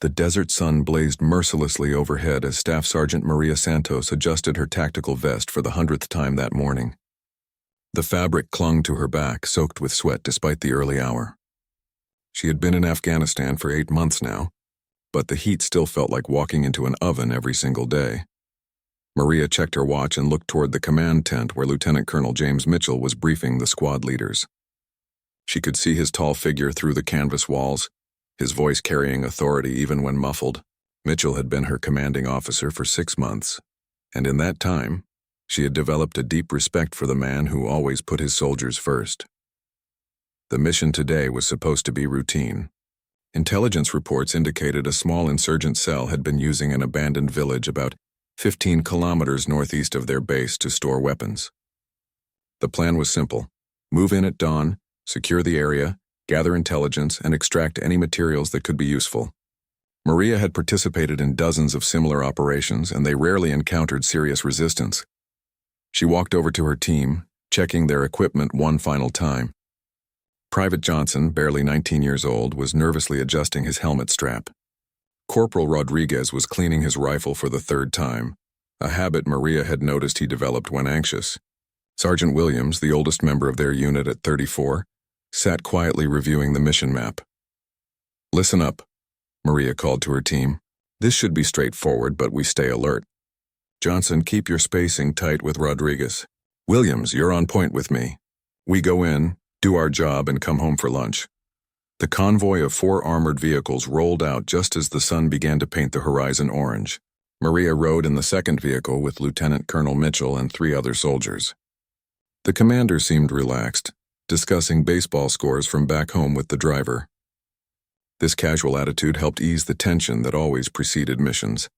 The desert sun blazed mercilessly overhead as Staff Sergeant Maria Santos adjusted her tactical vest for the 100th time that morning. The fabric clung to her back, soaked with sweat despite the early hour. She had been in Afghanistan for 8 months now, but the heat still felt like walking into an oven every single day. Maria checked her watch and looked toward the command tent where Lieutenant Colonel James Mitchell was briefing the squad leaders. She could see his tall figure through the canvas walls, his voice carrying authority even when muffled. Mitchell had been her commanding officer for 6 months, and in that time, she had developed a deep respect for the man who always put his soldiers first. The mission today was supposed to be routine. Intelligence reports indicated a small insurgent cell had been using an abandoned village about 15 kilometers northeast of their base to store weapons. The plan was simple: move in at dawn, secure the area, gather intelligence, and extract any materials that could be useful. Maria had participated in dozens of similar operations, and they rarely encountered serious resistance. She walked over to her team, checking their equipment one final time. Private Johnson, barely 19 years old, was nervously adjusting his helmet strap. Corporal Rodriguez was cleaning his rifle for the 3rd time, a habit Maria had noticed he developed when anxious. Sergeant Williams, the oldest member of their unit at 34, sat quietly reviewing the mission map. "Listen up," Maria called to her team. "This should be straightforward, but we stay alert. Johnson, keep your spacing tight with Rodriguez. Williams, you're on point with me. We go in, do our job, and come home for lunch." The convoy of 4 armored vehicles rolled out just as the sun began to paint the horizon orange. Maria rode in the 2nd vehicle with Lieutenant Colonel Mitchell and 3 other soldiers. The commander seemed relaxed, discussing baseball scores from back home with the driver. This casual attitude helped ease the tension that always preceded missions.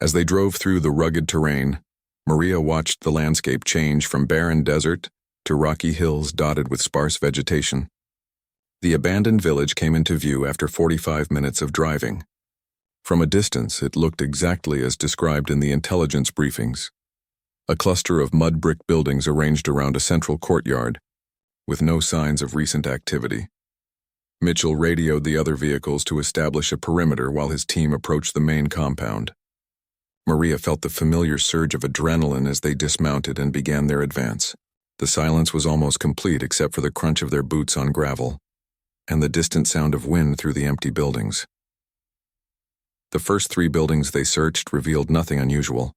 As they drove through the rugged terrain, Maria watched the landscape change from barren desert to rocky hills dotted with sparse vegetation. The abandoned village came into view after 45 minutes of driving. From a distance, it looked exactly as described in the intelligence briefings. A cluster of mud brick buildings arranged around a central courtyard, with no signs of recent activity. Mitchell radioed the other vehicles to establish a perimeter while his team approached the main compound. Maria felt the familiar surge of adrenaline as they dismounted and began their advance. The silence was almost complete except for the crunch of their boots on gravel and the distant sound of wind through the empty buildings. The first 3 buildings they searched revealed nothing unusual.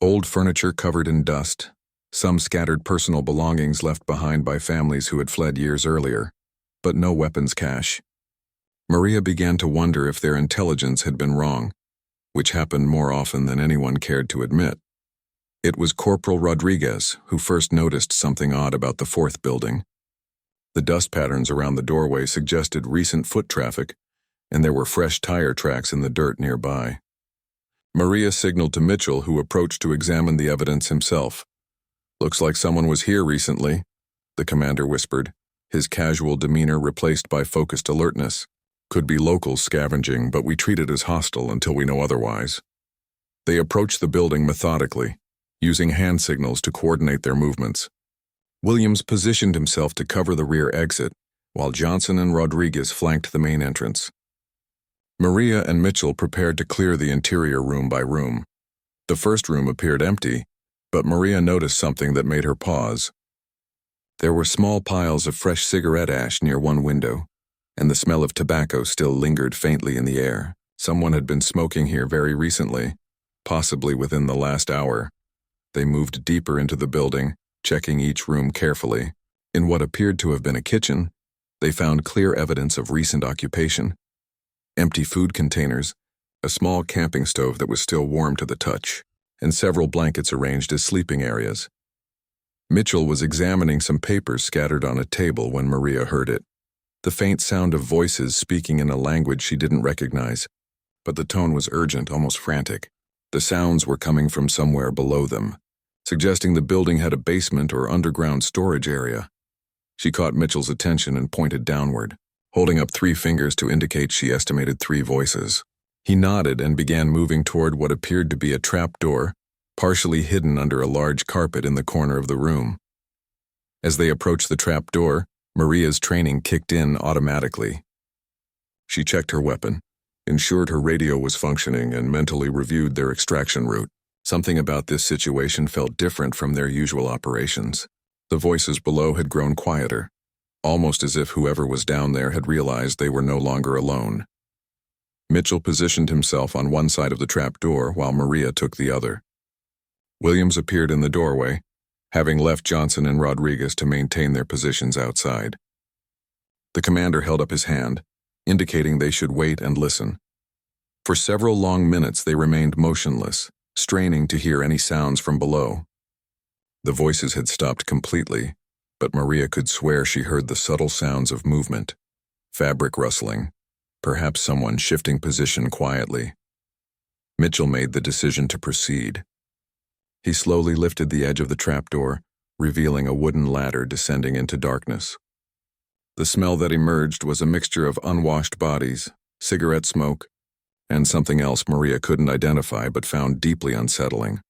Old furniture covered in dust, some scattered personal belongings left behind by families who had fled years earlier, but no weapons cache. Maria began to wonder if their intelligence had been wrong, which happened more often than anyone cared to admit. It was Corporal Rodriguez who first noticed something odd about the 4th building. The dust patterns around the doorway suggested recent foot traffic, and there were fresh tire tracks in the dirt nearby. Maria signaled to Mitchell, who approached to examine the evidence himself. "Looks like someone was here recently," the commander whispered, his casual demeanor replaced by focused alertness. "Could be locals scavenging, but we treat it as hostile until we know otherwise." They approached the building methodically, using hand signals to coordinate their movements. Williams positioned himself to cover the rear exit, while Johnson and Rodriguez flanked the main entrance. Maria and Mitchell prepared to clear the interior room by room. The first room appeared empty, but Maria noticed something that made her pause. There were small piles of fresh cigarette ash near one window, and the smell of tobacco still lingered faintly in the air. Someone had been smoking here very recently, possibly within the last hour. They moved deeper into the building, checking each room carefully. In what appeared to have been a kitchen, they found clear evidence of recent occupation. Empty food containers, a small camping stove that was still warm to the touch, and several blankets arranged as sleeping areas. Mitchell was examining some papers scattered on a table when Maria heard it. The faint sound of voices speaking in a language she didn't recognize, but the tone was urgent, almost frantic. The sounds were coming from somewhere below them, suggesting the building had a basement or underground storage area. She caught Mitchell's attention and pointed downward, holding up 3 fingers to indicate she estimated 3 voices. He nodded and began moving toward what appeared to be a trap door, partially hidden under a large carpet in the corner of the room. As they approached the trap door, Maria's training kicked in automatically. She checked her weapon, ensured her radio was functioning, and mentally reviewed their extraction route. Something about this situation felt different from their usual operations. The voices below had grown quieter, almost as if whoever was down there had realized they were no longer alone. Mitchell positioned himself on one side of the trap door while Maria took the other. Williams appeared in the doorway, having left Johnson and Rodriguez to maintain their positions outside. The commander held up his hand, indicating they should wait and listen. For several long minutes they remained motionless, straining to hear any sounds from below. The voices had stopped completely, but Maria could swear she heard the subtle sounds of movement, fabric rustling, perhaps someone shifting position quietly. Mitchell made the decision to proceed. He slowly lifted the edge of the trapdoor, revealing a wooden ladder descending into darkness. The smell that emerged was a mixture of unwashed bodies, cigarette smoke, and something else Maria couldn't identify but found deeply unsettling.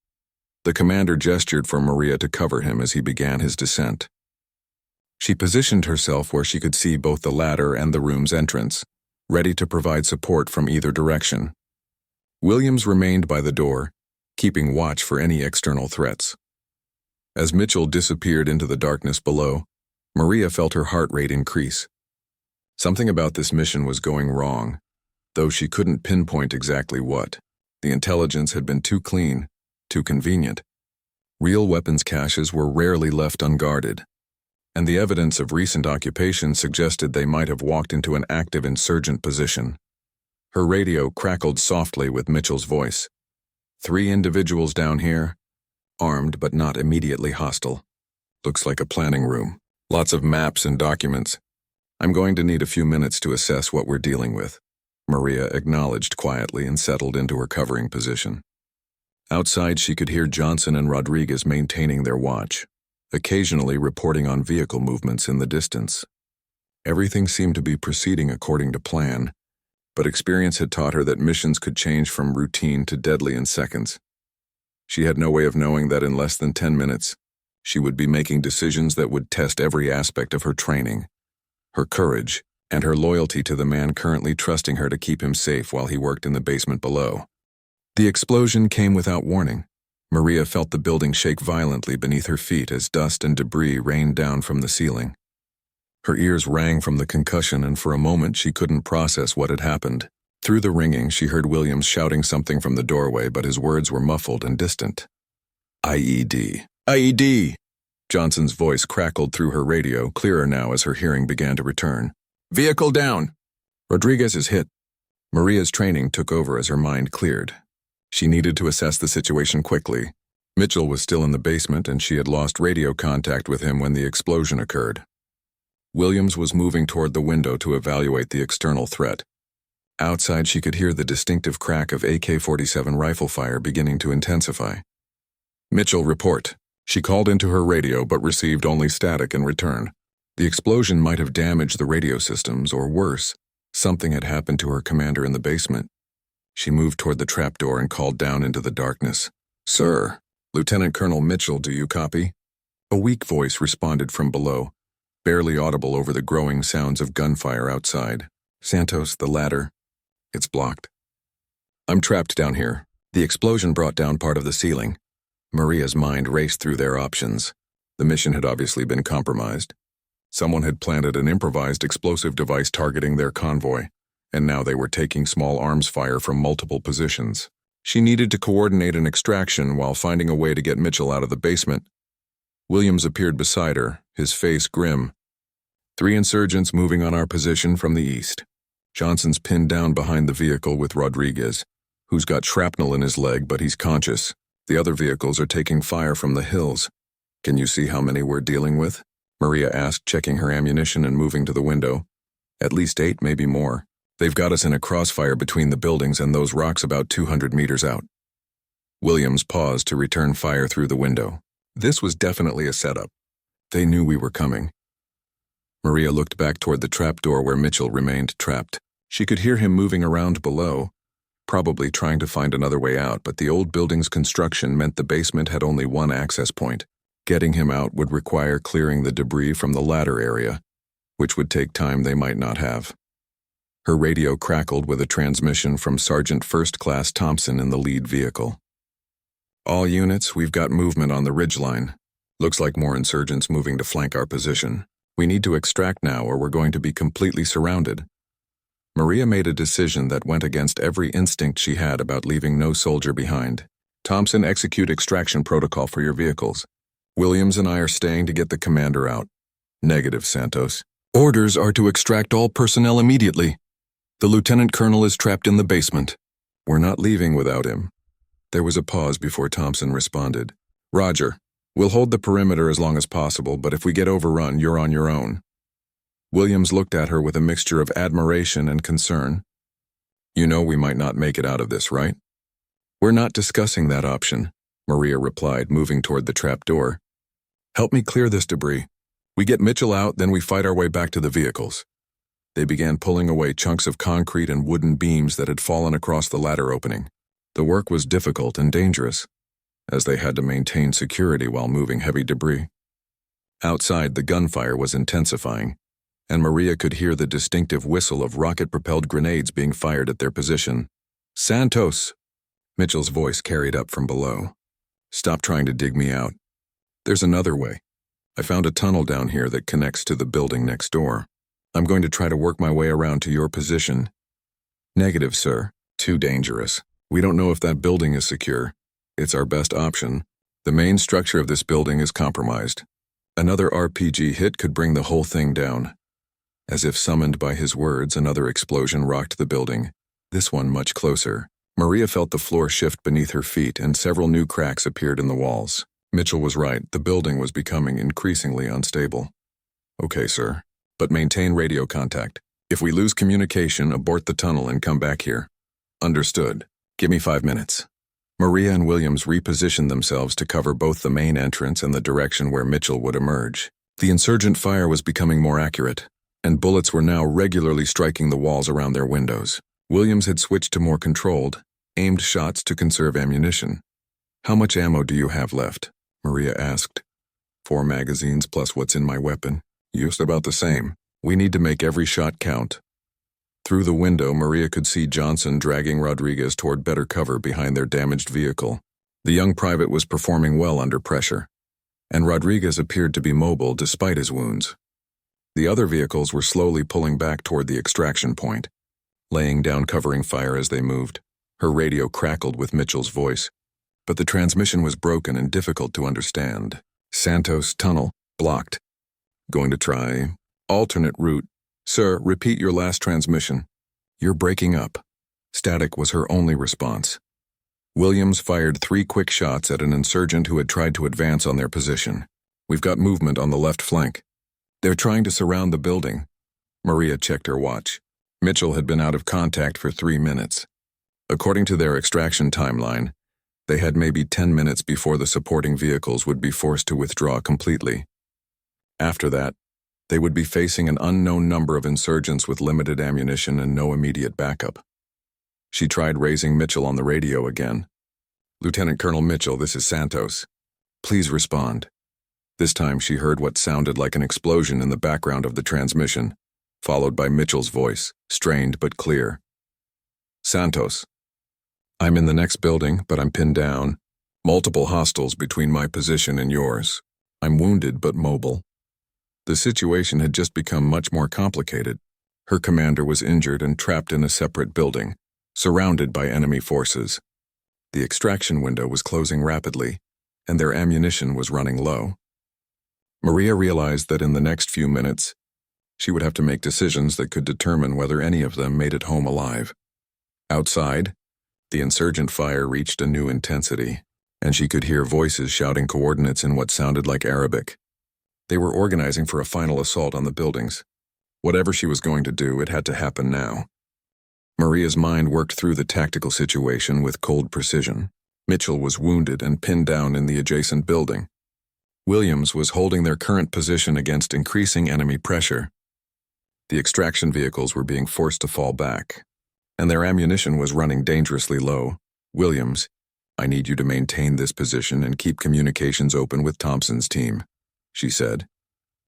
The commander gestured for Maria to cover him as he began his descent. She positioned herself where she could see both the ladder and the room's entrance, ready to provide support from either direction. Williams remained by the door, keeping watch for any external threats. As Mitchell disappeared into the darkness below, Maria felt her heart rate increase. Something about this mission was going wrong, though she couldn't pinpoint exactly what. The intelligence had been too clean, too convenient. Real weapons caches were rarely left unguarded, and the evidence of recent occupation suggested they might have walked into an active insurgent position. Her radio crackled softly with Mitchell's voice. 3 individuals down here, armed but not immediately hostile. Looks like a planning room. Lots of maps and documents. I'm going to need a few minutes to assess what we're dealing with. Maria acknowledged quietly and settled into her covering position. Outside, she could hear Johnson and Rodriguez maintaining their watch, occasionally reporting on vehicle movements in the distance. Everything seemed to be proceeding according to plan, but experience had taught her that missions could change from routine to deadly in seconds. She had no way of knowing that in less than 10 minutes, she would be making decisions that would test every aspect of her training, her courage, and her loyalty to the man currently trusting her to keep him safe while he worked in the basement below. The explosion came without warning. Maria felt the building shake violently beneath her feet as dust and debris rained down from the ceiling. Her ears rang from the concussion, and for a moment she couldn't process what had happened. Through the ringing, she heard Williams shouting something from the doorway, but his words were muffled and distant. IED. IED! Johnson's voice crackled through her radio, clearer now as her hearing began to return. Vehicle down! Rodriguez is hit. Maria's training took over as her mind cleared. She needed to assess the situation quickly. Mitchell was still in the basement, and she had lost radio contact with him when the explosion occurred. Williams was moving toward the window to evaluate the external threat. Outside, she could hear the distinctive crack of AK-47 rifle fire beginning to intensify. Mitchell, report. She called into her radio but received only static in return. The explosion might have damaged the radio systems, or worse, something had happened to her commander in the basement. She moved toward the trapdoor and called down into the darkness. Sir, Lieutenant Colonel Mitchell, do you copy? A weak voice responded from below, barely audible over the growing sounds of gunfire outside. Santos, the ladder. It's blocked. I'm trapped down here. The explosion brought down part of the ceiling. Maria's mind raced through their options. The mission had obviously been compromised. Someone had planted an improvised explosive device targeting their convoy, and now they were taking small arms fire from multiple positions. She needed to coordinate an extraction while finding a way to get Mitchell out of the basement. Williams appeared beside her, his face grim. 3 insurgents moving on our position from the east. Johnson's pinned down behind the vehicle with Rodriguez, who's got shrapnel in his leg but he's conscious. The other vehicles are taking fire from the hills. Can you see how many we're dealing with? Maria asked, checking her ammunition and moving to the window. At least 8, maybe more. They've got us in a crossfire between the buildings and those rocks about 200 meters out. Williams paused to return fire through the window. This was definitely a setup. They knew we were coming. Maria looked back toward the trapdoor where Mitchell remained trapped. She could hear him moving around below, probably trying to find another way out, but the old building's construction meant the basement had only one access point. Getting him out would require clearing the debris from the ladder area, which would take time they might not have. Her radio crackled with a transmission from Sergeant First Class Thompson in the lead vehicle. "All units, we've got movement on the ridgeline. Looks like more insurgents moving to flank our position. We need to extract now or we're going to be completely surrounded." Maria made a decision that went against every instinct she had about leaving no soldier behind. "Thompson, execute extraction protocol for your vehicles. Williams and I are staying to get the commander out." "Negative, Santos. Orders are to extract all personnel immediately. The lieutenant colonel is trapped in the basement." "We're not leaving without him." There was a pause before Thompson responded. "Roger. We'll hold the perimeter as long as possible, but if we get overrun, you're on your own." Williams looked at her with a mixture of admiration and concern. "You know we might not make it out of this, right?" "We're not discussing that option," Maria replied, moving toward the trap door. "Help me clear this debris. We get Mitchell out, then we fight our way back to the vehicles." They began pulling away chunks of concrete and wooden beams that had fallen across the ladder opening. The work was difficult and dangerous, as they had to maintain security while moving heavy debris. Outside, the gunfire was intensifying, and Maria could hear the distinctive whistle of rocket-propelled grenades being fired at their position. "Santos!" Mitchell's voice carried up from below. "Stop trying to dig me out. There's another way. I found a tunnel down here that connects to the building next door. I'm going to try to work my way around to your position." "Negative, sir. Too dangerous. We don't know if that building is secure. It's our best option. The main structure of this building is compromised. Another RPG hit could bring the whole thing down." As if summoned by his words, another explosion rocked the building, this one much closer. Maria felt the floor shift beneath her feet and several new cracks appeared in the walls. Mitchell was right, the building was becoming increasingly unstable. "Okay, sir. But maintain radio contact. If we lose communication, abort the tunnel and come back here." "Understood. Give me 5 minutes." Maria and Williams repositioned themselves to cover both the main entrance and the direction where Mitchell would emerge. The insurgent fire was becoming more accurate, and bullets were now regularly striking the walls around their windows. Williams had switched to more controlled, aimed shots to conserve ammunition. "How much ammo do you have left?" Maria asked. 4 magazines plus what's in my weapon. Used about the same. We need to make every shot count." Through the window, Maria could see Johnson dragging Rodriguez toward better cover behind their damaged vehicle. The young private was performing well under pressure, and Rodriguez appeared to be mobile despite his wounds. The other vehicles were slowly pulling back toward the extraction point, laying down covering fire as they moved. Her radio crackled with Mitchell's voice, but the transmission was broken and difficult to understand. "Santos, tunnel, blocked. Going to try alternate route. Sir, repeat your last transmission." "You're breaking up." Static was her only response. Williams fired 3 quick shots at an insurgent who had tried to advance on their position. "We've got movement on the left flank. They're trying to surround the building." Maria checked her watch. Mitchell had been out of contact for 3 minutes. According to their extraction timeline, they had maybe 10 minutes before the supporting vehicles would be forced to withdraw completely. After that, they would be facing an unknown number of insurgents with limited ammunition and no immediate backup. She tried raising Mitchell on the radio again. "Lieutenant Colonel Mitchell, this is Santos. Please respond." This time she heard what sounded like an explosion in the background of the transmission, followed by Mitchell's voice, strained but clear. "Santos. I'm in the next building, but I'm pinned down. Multiple hostiles between my position and yours. I'm wounded but mobile." The situation had just become much more complicated. Her commander was injured and trapped in a separate building, surrounded by enemy forces. The extraction window was closing rapidly, and their ammunition was running low. Maria realized that in the next few minutes, she would have to make decisions that could determine whether any of them made it home alive. Outside, the insurgent fire reached a new intensity, and she could hear voices shouting coordinates in what sounded like Arabic. They were organizing for a final assault on the buildings. Whatever she was going to do, it had to happen now. Maria's mind worked through the tactical situation with cold precision. Mitchell was wounded and pinned down in the adjacent building. Williams was holding their current position against increasing enemy pressure. The extraction vehicles were being forced to fall back, and their ammunition was running dangerously low. "Williams, I need you to maintain this position and keep communications open with Thompson's team," she said,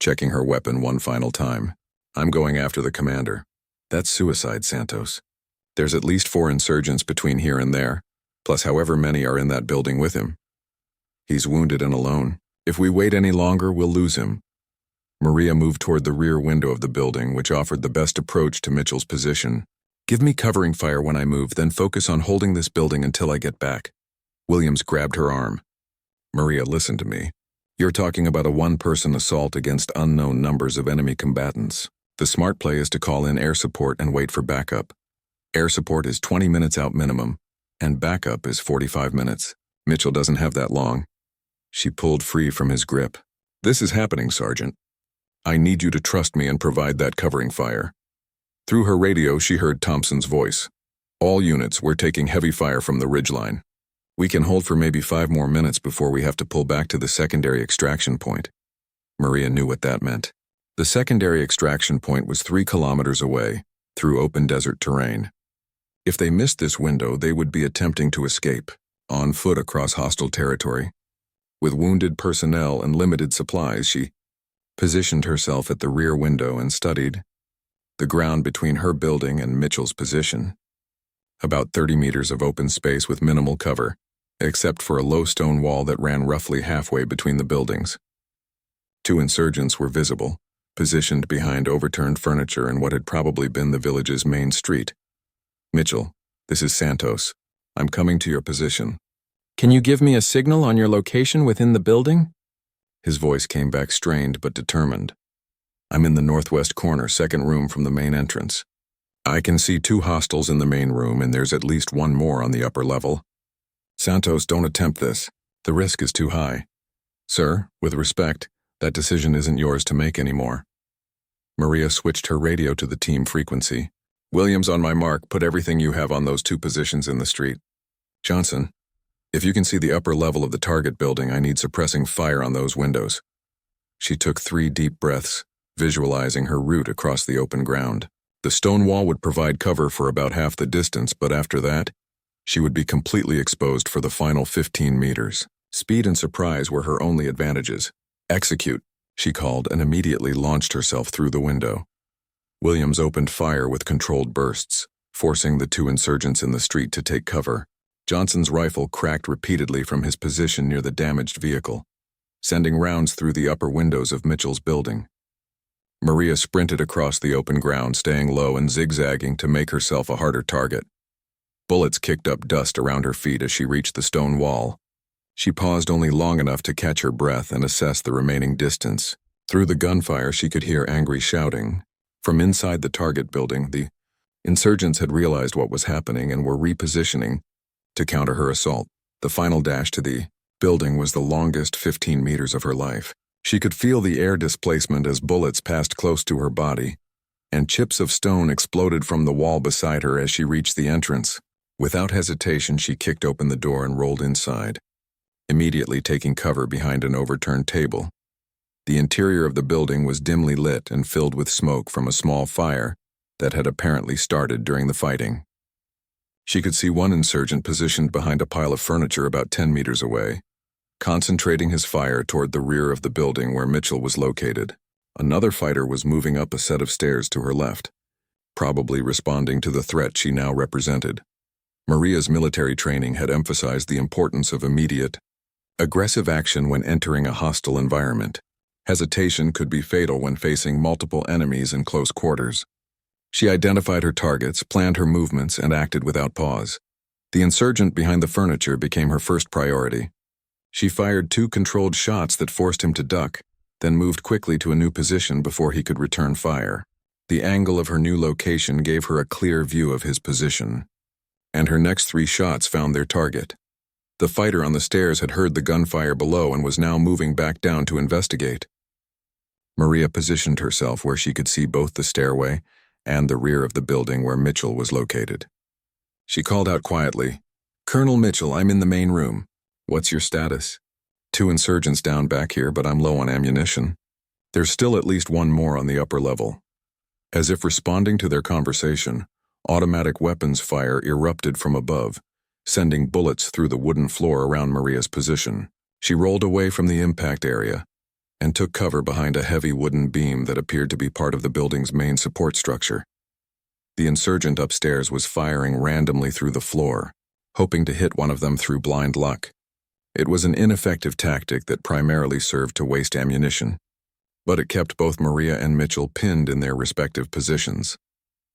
checking her weapon one final time. "I'm going after the commander." That's suicide, Santos. There's at least 4 insurgents between here and there, plus however many are in that building with him. He's wounded and alone. If we wait any longer, we'll lose him. Maria moved toward the rear window of the building, which offered the best approach to Mitchell's position. Give me covering fire when I move, then focus on holding this building until I get back. Williams grabbed her arm. Maria, listen to me. You're talking about a one-person assault against unknown numbers of enemy combatants. The smart play is to call in air support and wait for backup. Air support is 20 minutes out minimum, and backup is 45 minutes. Mitchell doesn't have that long. She pulled free from his grip. This is happening, Sergeant. I need you to trust me and provide that covering fire. Through her radio, she heard Thompson's voice. All units, we're taking heavy fire from the ridgeline. We can hold for maybe 5 more minutes before we have to pull back to the secondary extraction point. Maria knew what that meant. The secondary extraction point was 3 kilometers away, through open desert terrain. If they missed this window, they would be attempting to escape, on foot across hostile territory. With wounded personnel and limited supplies, she positioned herself at the rear window and studied the ground between her building and Mitchell's position. About 30 meters of open space with minimal cover, except for a low stone wall that ran roughly halfway between the buildings. 2 insurgents were visible, positioned behind overturned furniture in what had probably been the village's main street. Mitchell, this is Santos. I'm coming to your position. Can you give me a signal on your location within the building? His voice came back strained but determined. I'm in the northwest corner, 2nd room from the main entrance. I can see 2 hostiles in the main room, and there's at least 1 more on the upper level. Santos, don't attempt this. The risk is too high. Sir, with respect, that decision isn't yours to make anymore. Maria switched her radio to the team frequency. Williams, on my mark, put everything you have on those 2 positions in the street. Johnson, if you can see the upper level of the target building, I need suppressing fire on those windows. She took 3 deep breaths, visualizing her route across the open ground. The stone wall would provide cover for about half the distance, but after that, she would be completely exposed for the final 15 meters. Speed and surprise were her only advantages. Execute, she called, and immediately launched herself through the window. Williams opened fire with controlled bursts, forcing the 2 insurgents in the street to take cover. Johnson's rifle cracked repeatedly from his position near the damaged vehicle, sending rounds through the upper windows of Mitchell's building. Maria sprinted across the open ground, staying low and zigzagging to make herself a harder target. Bullets kicked up dust around her feet as she reached the stone wall. She paused only long enough to catch her breath and assess the remaining distance. Through the gunfire, she could hear angry shouting. From inside the target building, the insurgents had realized what was happening and were repositioning to counter her assault. The final dash to the building was the longest 15 meters of her life. She could feel the air displacement as bullets passed close to her body, and chips of stone exploded from the wall beside her as she reached the entrance. Without hesitation, she kicked open the door and rolled inside, immediately taking cover behind an overturned table. The interior of the building was dimly lit and filled with smoke from a small fire that had apparently started during the fighting. She could see 1 insurgent positioned behind a pile of furniture about 10 meters away, concentrating his fire toward the rear of the building where Mitchell was located. Another fighter was moving up a set of stairs to her left, probably responding to the threat she now represented. Maria's military training had emphasized the importance of immediate, aggressive action when entering a hostile environment. Hesitation could be fatal when facing multiple enemies in close quarters. She identified her targets, planned her movements, and acted without pause. The insurgent behind the furniture became her first priority. She fired 2 controlled shots that forced him to duck, then moved quickly to a new position before he could return fire. The angle of her new location gave her a clear view of his position, and her next 3 shots found their target. The fighter on the stairs had heard the gunfire below and was now moving back down to investigate. Maria positioned herself where she could see both the stairway and the rear of the building where Mitchell was located. She called out quietly, "Colonel Mitchell, I'm in the main room. What's your status?" 2 insurgents down back here, but I'm low on ammunition. There's still at least 1 more on the upper level. As if responding to their conversation, automatic weapons fire erupted from above, sending bullets through the wooden floor around Maria's position. She rolled away from the impact area and took cover behind a heavy wooden beam that appeared to be part of the building's main support structure. The insurgent upstairs was firing randomly through the floor, hoping to hit one of them through blind luck. It was an ineffective tactic that primarily served to waste ammunition, but it kept both Maria and Mitchell pinned in their respective positions.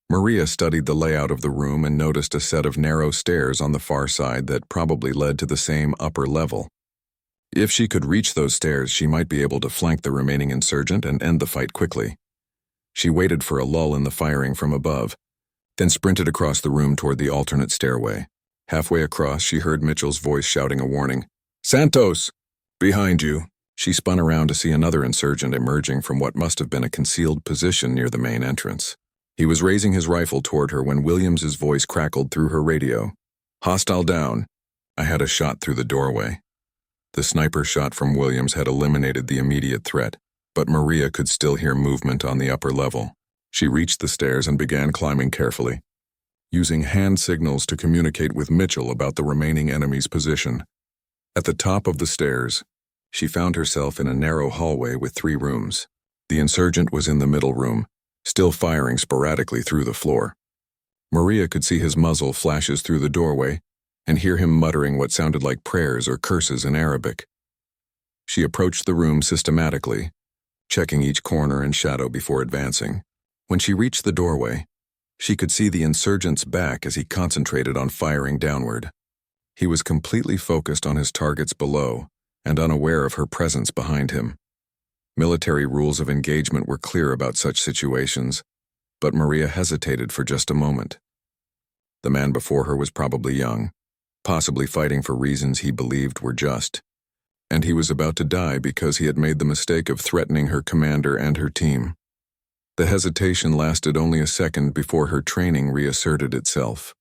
Maria studied the layout of the room and noticed a set of narrow stairs on the far side that probably led to the same upper level. If she could reach those stairs, she might be able to flank the remaining insurgent and end the fight quickly. She waited for a lull in the firing from above, then sprinted across the room toward the alternate stairway. Halfway across, she heard Mitchell's voice shouting a warning. "Santos! Behind you!" She spun around to see another insurgent emerging from what must have been a concealed position near the main entrance. He was raising his rifle toward her when Williams's voice crackled through her radio. "Hostile down." I had a shot through the doorway. The sniper shot from Williams had eliminated the immediate threat, but Maria could still hear movement on the upper level. She reached the stairs and began climbing carefully, using hand signals to communicate with Mitchell about the remaining enemy's position. At the top of the stairs, she found herself in a narrow hallway with 3 rooms. The insurgent was in the middle room, still firing sporadically through the floor. Maria could see his muzzle flashes through the doorway and hear him muttering what sounded like prayers or curses in Arabic. She approached the room systematically, checking each corner and shadow before advancing. When she reached the doorway, she could see the insurgent's back as he concentrated on firing downward. He was completely focused on his targets below and unaware of her presence behind him. Military rules of engagement were clear about such situations, but Maria hesitated for just a moment. The man before her was probably young, possibly fighting for reasons he believed were just, and he was about to die because he had made the mistake of threatening her commander and her team. The hesitation lasted only a second before her training reasserted itself.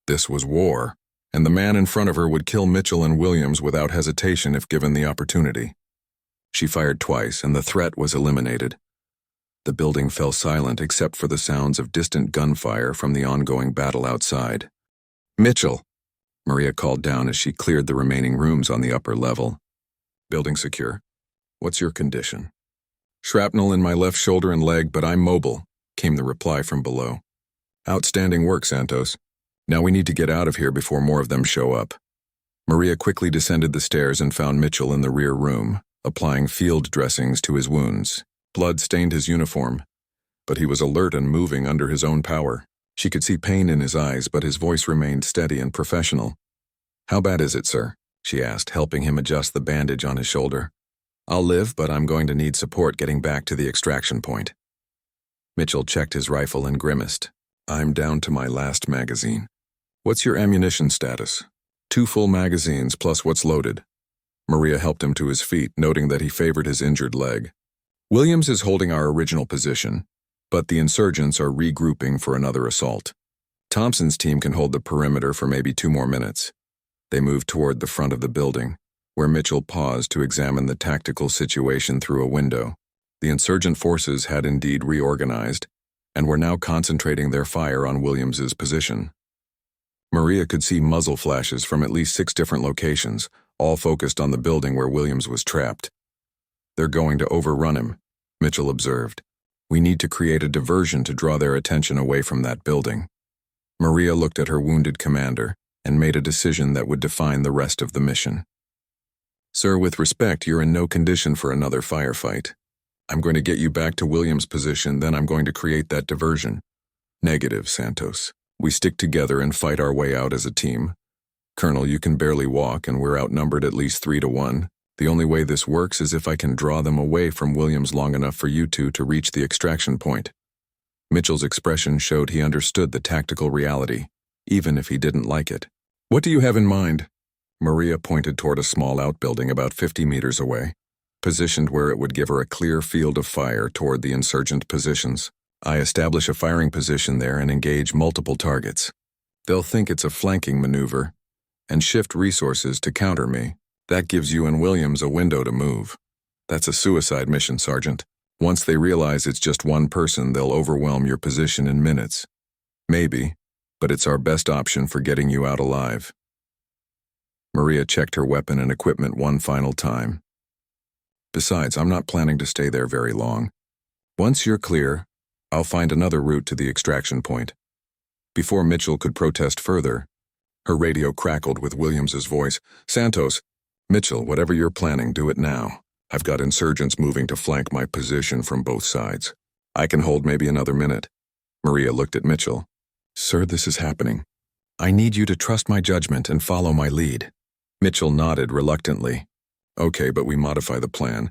This was war, and the man in front of her would kill Mitchell and Williams without hesitation if given the opportunity. She fired twice, and the threat was eliminated. The building fell silent except for the sounds of distant gunfire from the ongoing battle outside. "Mitchell!" Maria called down as she cleared the remaining rooms on the upper level. "Building secure. What's your condition?" "Shrapnel in my left shoulder and leg, but I'm mobile," came the reply from below. "Outstanding work, Santos. Now we need to get out of here before more of them show up." Maria quickly descended the stairs and found Mitchell in the rear room, applying field dressings to his wounds. Blood stained his uniform, but he was alert and moving under his own power. She could see pain in his eyes, but his voice remained steady and professional. "How bad is it, sir?" she asked, helping him adjust the bandage on his shoulder. "I'll live, but I'm going to need support getting back to the extraction point." Mitchell checked his rifle and grimaced. "I'm down to my last magazine." "What's your ammunition status?" "2 full magazines plus what's loaded." Maria helped him to his feet, noting that he favored his injured leg. "Williams is holding our original position, but the insurgents are regrouping for another assault. Thompson's team can hold the perimeter for maybe 2 more minutes." They moved toward the front of the building, where Mitchell paused to examine the tactical situation through a window. The insurgent forces had indeed reorganized, and were now concentrating their fire on Williams's position. Maria could see muzzle flashes from at least 6 different locations, all focused on the building where Williams was trapped. "They're going to overrun him," Mitchell observed. "We need to create a diversion to draw their attention away from that building." Maria looked at her wounded commander and made a decision that would define the rest of the mission. "Sir, with respect, you're in no condition for another firefight. I'm going to get you back to Williams' position, then I'm going to create that diversion." "Negative, Santos. We stick together and fight our way out as a team. Colonel, you can barely walk, and we're outnumbered at least 3-1. The only way this works is if I can draw them away from Williams long enough for you two to reach the extraction point." Mitchell's expression showed he understood the tactical reality, even if he didn't like it. "What do you have in mind?" Maria pointed toward a small outbuilding about 50 meters away, positioned where it would give her a clear field of fire toward the insurgent positions. "I establish a firing position there and engage multiple targets. They'll think it's a flanking maneuver and shift resources to counter me. That gives you and Williams a window to move. That's a suicide mission, Sergeant. Once they realize it's just one person, they'll overwhelm your position in minutes. Maybe, but it's our best option for getting you out alive." Maria checked her weapon and equipment one final time. "Besides, I'm not planning to stay there very long. Once you're clear, I'll find another route to the extraction point. Before Mitchell could protest further, her radio crackled with Williams's voice. Santos, Mitchell, whatever you're planning, do it now. I've got insurgents moving to flank my position from both sides. I can hold maybe another minute. Maria looked at Mitchell. Sir, this is happening. I need you to trust my judgment and follow my lead. Mitchell nodded reluctantly. Okay, but we modify the plan.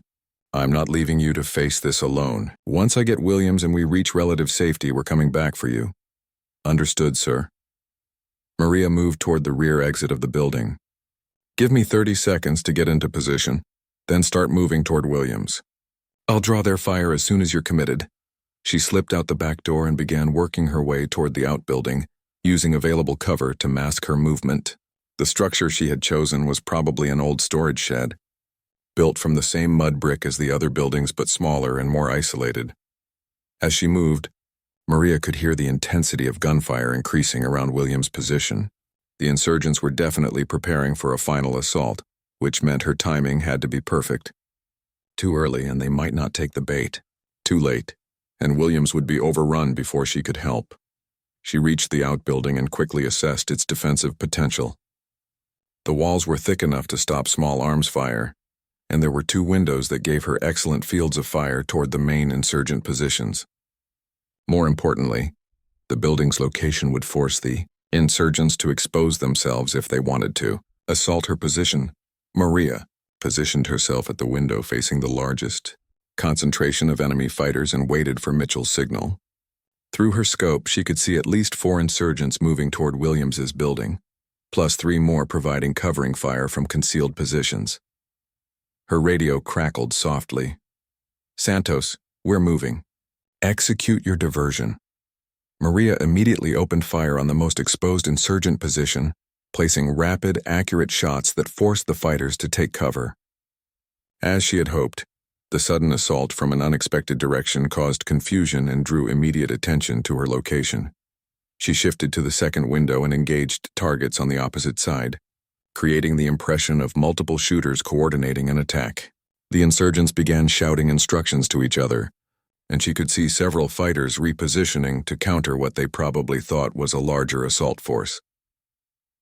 I'm not leaving you to face this alone. Once I get Williams and we reach relative safety, we're coming back for you. Understood, sir. Maria moved toward the rear exit of the building. Give me 30 seconds to get into position, then start moving toward Williams. I'll draw their fire as soon as you're committed. She slipped out the back door and began working her way toward the outbuilding, using available cover to mask her movement. The structure she had chosen was probably an old storage shed, built from the same mud brick as the other buildings but smaller and more isolated. As she moved, Maria could hear the intensity of gunfire increasing around Williams' position. The insurgents were definitely preparing for a final assault, which meant her timing had to be perfect. Too early and they might not take the bait. Too late, and Williams would be overrun before she could help. She reached the outbuilding and quickly assessed its defensive potential. The walls were thick enough to stop small arms fire, and there were 2 windows that gave her excellent fields of fire toward the main insurgent positions. More importantly, the building's location would force the insurgents to expose themselves if they wanted to. Assault her position. Maria positioned herself at the window facing the largest concentration of enemy fighters and waited for Mitchell's signal. Through her scope, she could see at least 4 insurgents moving toward Williams's building, plus 3 more providing covering fire from concealed positions. Her radio crackled softly. Santos, we're moving. Execute your diversion. Maria immediately opened fire on the most exposed insurgent position, placing rapid, accurate shots that forced the fighters to take cover. As she had hoped, the sudden assault from an unexpected direction caused confusion and drew immediate attention to her location. She shifted to the second window and engaged targets on the opposite side, creating the impression of multiple shooters coordinating an attack. The insurgents began shouting instructions to each other, and she could see several fighters repositioning to counter what they probably thought was a larger assault force.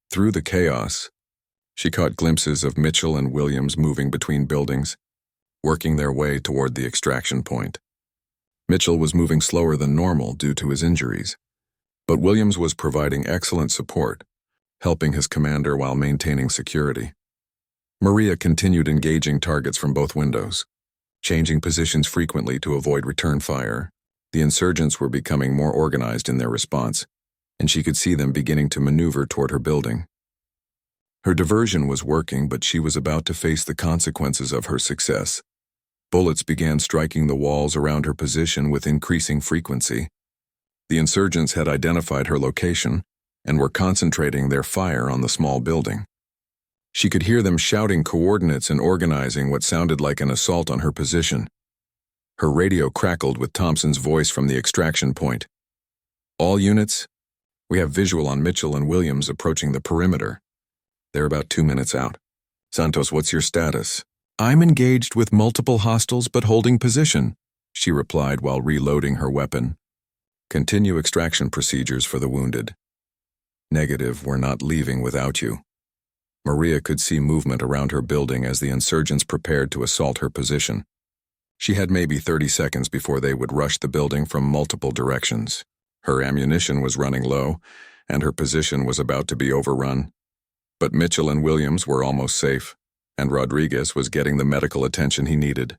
Through the chaos, she caught glimpses of Mitchell and Williams moving between buildings, working their way toward the extraction point. Mitchell was moving slower than normal due to his injuries, but Williams was providing excellent support, helping his commander while maintaining security. Maria continued engaging targets from both windows, changing positions frequently to avoid return fire. The insurgents were becoming more organized in their response, and she could see them beginning to maneuver toward her building. Her diversion was working, but she was about to face the consequences of her success. Bullets began striking the walls around her position with increasing frequency. The insurgents had identified her location and were concentrating their fire on the small building. She could hear them shouting coordinates and organizing what sounded like an assault on her position. Her radio crackled with Thompson's voice from the extraction point. All units, we have visual on Mitchell and Williams approaching the perimeter. They're about 2 minutes out. Santos, what's your status? I'm engaged with multiple hostiles but holding position, she replied while reloading her weapon. Continue extraction procedures for the wounded. Negative, we're not leaving without you. Maria could see movement around her building as the insurgents prepared to assault her position. She had maybe 30 seconds before they would rush the building from multiple directions. Her ammunition was running low, and her position was about to be overrun. But Mitchell and Williams were almost safe, and Rodriguez was getting the medical attention he needed.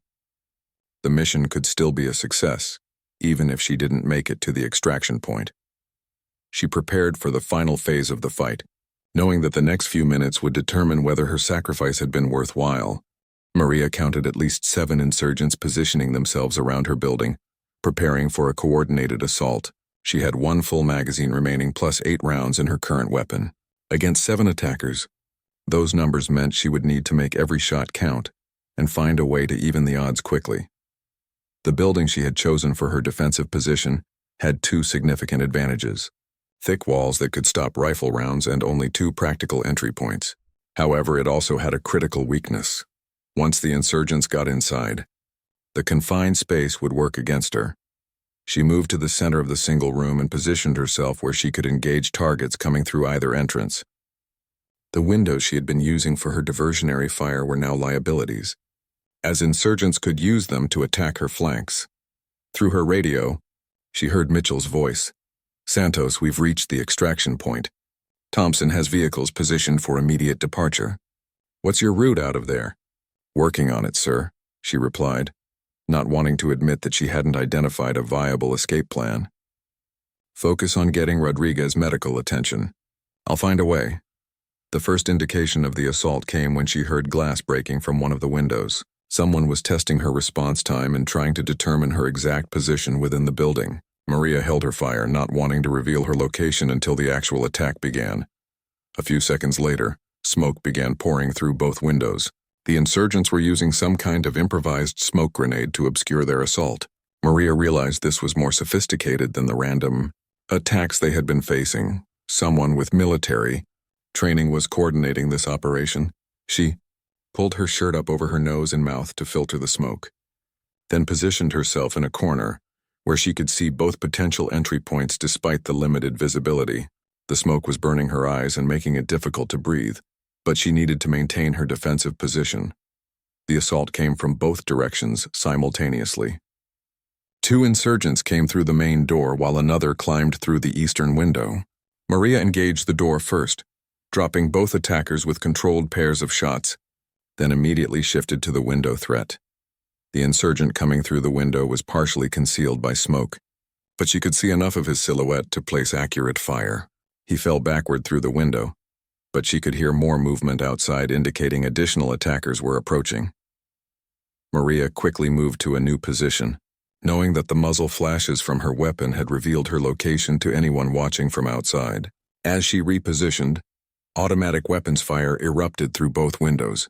The mission could still be a success, even if she didn't make it to the extraction point. She prepared for the final phase of the fight, knowing that the next few minutes would determine whether her sacrifice had been worthwhile. Maria counted at least 7 insurgents positioning themselves around her building, preparing for a coordinated assault. She had 1 full magazine remaining plus 8 rounds in her current weapon. Against 7 attackers, those numbers meant she would need to make every shot count and find a way to even the odds quickly. The building she had chosen for her defensive position had 2 significant advantages: thick walls that could stop rifle rounds and only 2 practical entry points. However, it also had a critical weakness. Once the insurgents got inside, the confined space would work against her. She moved to the center of the single room and positioned herself where she could engage targets coming through either entrance. The windows she had been using for her diversionary fire were now liabilities, as insurgents could use them to attack her flanks. Through her radio, she heard Mitchell's voice. "Santos, we've reached the extraction point. Thompson has vehicles positioned for immediate departure. What's your route out of there?" "Working on it, sir," she replied, not wanting to admit that she hadn't identified a viable escape plan. "Focus on getting Rodriguez medical attention. I'll find a way." The first indication of the assault came when she heard glass breaking from one of the windows. Someone was testing her response time and trying to determine her exact position within the building. Maria held her fire, not wanting to reveal her location until the actual attack began. A few seconds later, smoke began pouring through both windows. The insurgents were using some kind of improvised smoke grenade to obscure their assault. Maria realized this was more sophisticated than the random attacks they had been facing. Someone with military training was coordinating this operation. She pulled her shirt up over her nose and mouth to filter the smoke, then positioned herself in a corner where she could see both potential entry points despite the limited visibility. The smoke was burning her eyes and making it difficult to breathe, but she needed to maintain her defensive position. The assault came from both directions simultaneously. Two insurgents came through the main door while another climbed through the eastern window. Maria engaged the door first, dropping both attackers with controlled pairs of shots, then immediately shifted to the window threat. The insurgent coming through the window was partially concealed by smoke, but she could see enough of his silhouette to place accurate fire. He fell backward through the window, but she could hear more movement outside, indicating additional attackers were approaching. Maria quickly moved to a new position, knowing that the muzzle flashes from her weapon had revealed her location to anyone watching from outside. As she repositioned, automatic weapons fire erupted through both windows,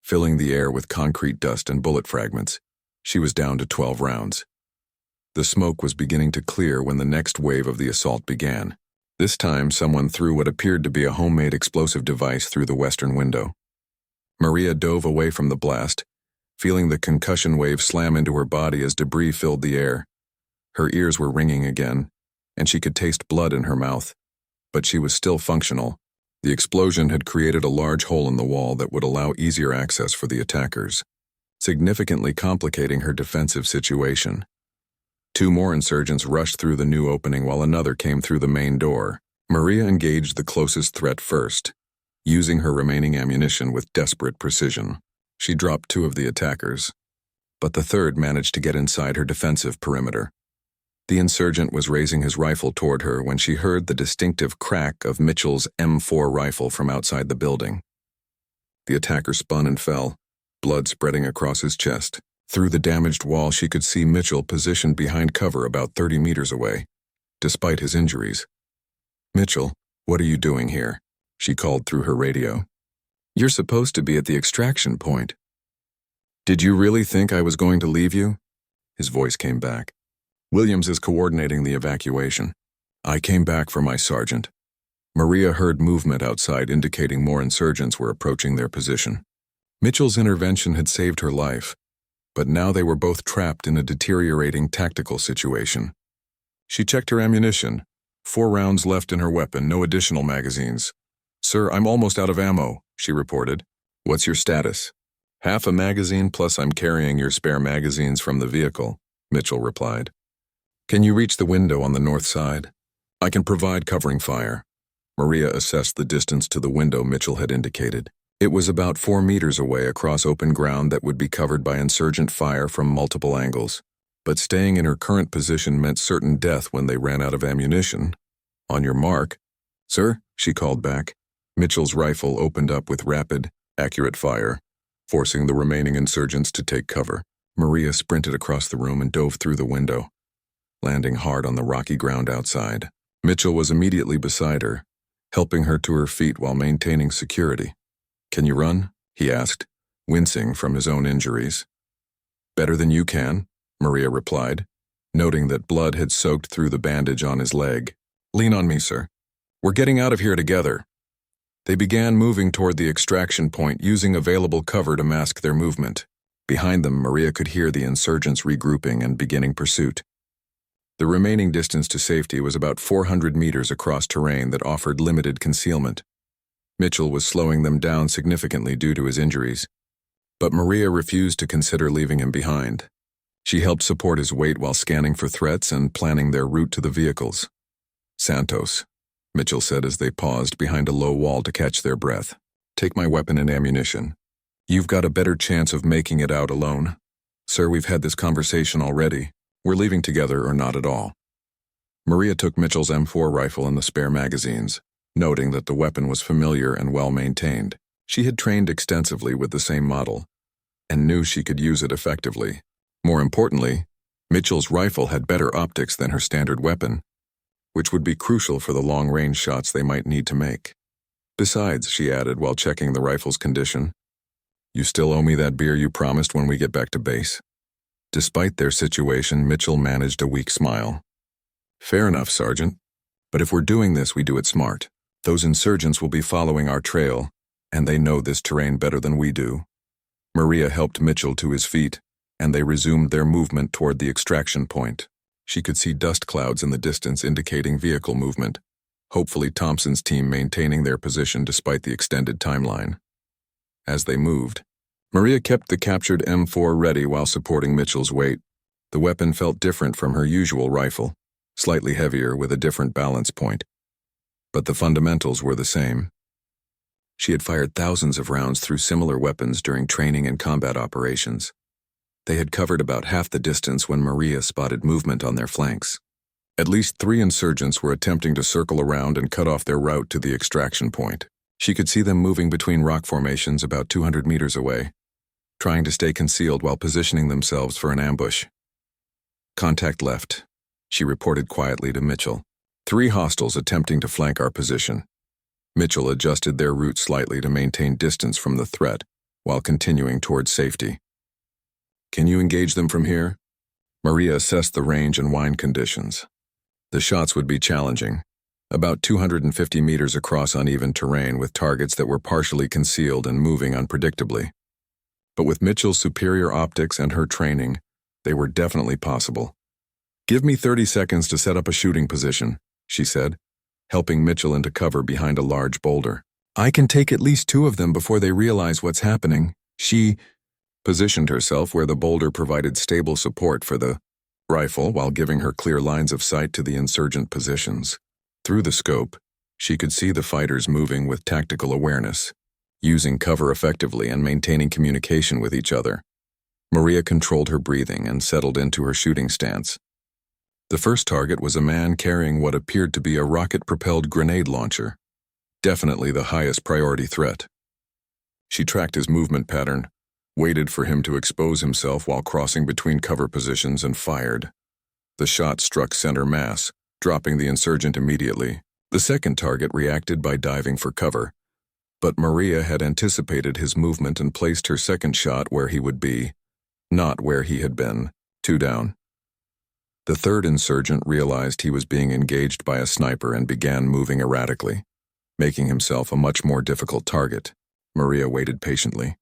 filling the air with concrete dust and bullet fragments. She was down to 12 rounds. The smoke was beginning to clear when the next wave of the assault began. This time, someone threw what appeared to be a homemade explosive device through the western window. Maria dove away from the blast, feeling the concussion wave slam into her body as debris filled the air. Her ears were ringing again, and she could taste blood in her mouth, but she was still functional. The explosion had created a large hole in the wall that would allow easier access for the attackers, significantly complicating her defensive situation. Two more insurgents rushed through the new opening while another came through the main door. Maria engaged the closest threat first, using her remaining ammunition with desperate precision. She dropped two of the attackers, but the third managed to get inside her defensive perimeter. The insurgent was raising his rifle toward her when she heard the distinctive crack of Mitchell's M4 rifle from outside the building. The attacker spun and fell, blood spreading across his chest. Through the damaged wall, she could see Mitchell positioned behind cover about 30 meters away, despite his injuries. "Mitchell, what are you doing here?" she called through her radio. "You're supposed to be at the extraction point." "Did you really think I was going to leave you?" His voice came back. "Williams is coordinating the evacuation. I came back for my sergeant." Maria heard movement outside, indicating more insurgents were approaching their position. Mitchell's intervention had saved her life, but now they were both trapped in a deteriorating tactical situation. She checked her ammunition. 4 rounds left in her weapon, no additional magazines. "Sir, I'm almost out of ammo," she reported. "What's your status?" "Half a magazine, plus I'm carrying your spare magazines from the vehicle," Mitchell replied. "Can you reach the window on the north side?" "I can provide covering fire." Maria assessed the distance to the window Mitchell had indicated. It was about 4 meters away across open ground that would be covered by insurgent fire from multiple angles. But staying in her current position meant certain death when they ran out of ammunition. "On your mark." "Sir," she called back. Mitchell's rifle opened up with rapid, accurate fire, forcing the remaining insurgents to take cover. Maria sprinted across the room and dove through the window, landing hard on the rocky ground outside. Mitchell was immediately beside her, helping her to her feet while maintaining security. "Can you run?" he asked, wincing from his own injuries. "Better than you can," Maria replied, noting that blood had soaked through the bandage on his leg. "Lean on me, sir. We're getting out of here together." They began moving toward the extraction point, using available cover to mask their movement. Behind them, Maria could hear the insurgents regrouping and beginning pursuit. The remaining distance to safety was about 400 meters across terrain that offered limited concealment. Mitchell was slowing them down significantly due to his injuries, but Maria refused to consider leaving him behind. She helped support his weight while scanning for threats and planning their route to the vehicles. "Santos," Mitchell said as they paused behind a low wall to catch their breath. "Take my weapon and ammunition. You've got a better chance of making it out alone." "Sir, we've had this conversation already. We're leaving together or not at all." Maria took Mitchell's M4 rifle and the spare magazines, noting that the weapon was familiar and well-maintained. She had trained extensively with the same model, and knew she could use it effectively. More importantly, Mitchell's rifle had better optics than her standard weapon, which would be crucial for the long-range shots they might need to make. "Besides," she added while checking the rifle's condition, "you still owe me that beer you promised when we get back to base." Despite their situation, Mitchell managed a weak smile. "Fair enough, Sergeant. But if we're doing this, we do it smart. Those insurgents will be following our trail, and they know this terrain better than we do." Maria helped Mitchell to his feet, and they resumed their movement toward the extraction point. She could see dust clouds in the distance indicating vehicle movement, hopefully Thompson's team maintaining their position despite the extended timeline. As they moved, Maria kept the captured M4 ready while supporting Mitchell's weight. The weapon felt different from her usual rifle, slightly heavier with a different balance point. But the fundamentals were the same. She had fired thousands of rounds through similar weapons during training and combat operations. They had covered about half the distance when Maria spotted movement on their flanks. At least 3 insurgents were attempting to circle around and cut off their route to the extraction point. She could see them moving between rock formations about 200 meters away, trying to stay concealed while positioning themselves for an ambush. "Contact left," she reported quietly to Mitchell. 3 hostiles attempting to flank our position." Mitchell adjusted their route slightly to maintain distance from the threat while continuing towards safety. "Can you engage them from here?" Maria assessed the range and wind conditions. The shots would be challenging, about 250 meters across uneven terrain with targets that were partially concealed and moving unpredictably. But with Mitchell's superior optics and her training, they were definitely possible. "Give me 30 seconds to set up a shooting position," she said, helping Mitchell into cover behind a large boulder. "I can take at least 2 of them before they realize what's happening." She positioned herself where the boulder provided stable support for the rifle while giving her clear lines of sight to the insurgent positions. Through the scope, she could see the fighters moving with tactical awareness, using cover effectively and maintaining communication with each other. Maria controlled her breathing and settled into her shooting stance. The first target was a man carrying what appeared to be a rocket-propelled grenade launcher, definitely the highest priority threat. She tracked his movement pattern, waited for him to expose himself while crossing between cover positions, and fired. The shot struck center mass, dropping the insurgent immediately. The second target reacted by diving for cover, but Maria had anticipated his movement and placed her second shot where he would be, not where he had been. 2 down. The third insurgent realized he was being engaged by a sniper and began moving erratically, making himself a much more difficult target. Maria waited patiently,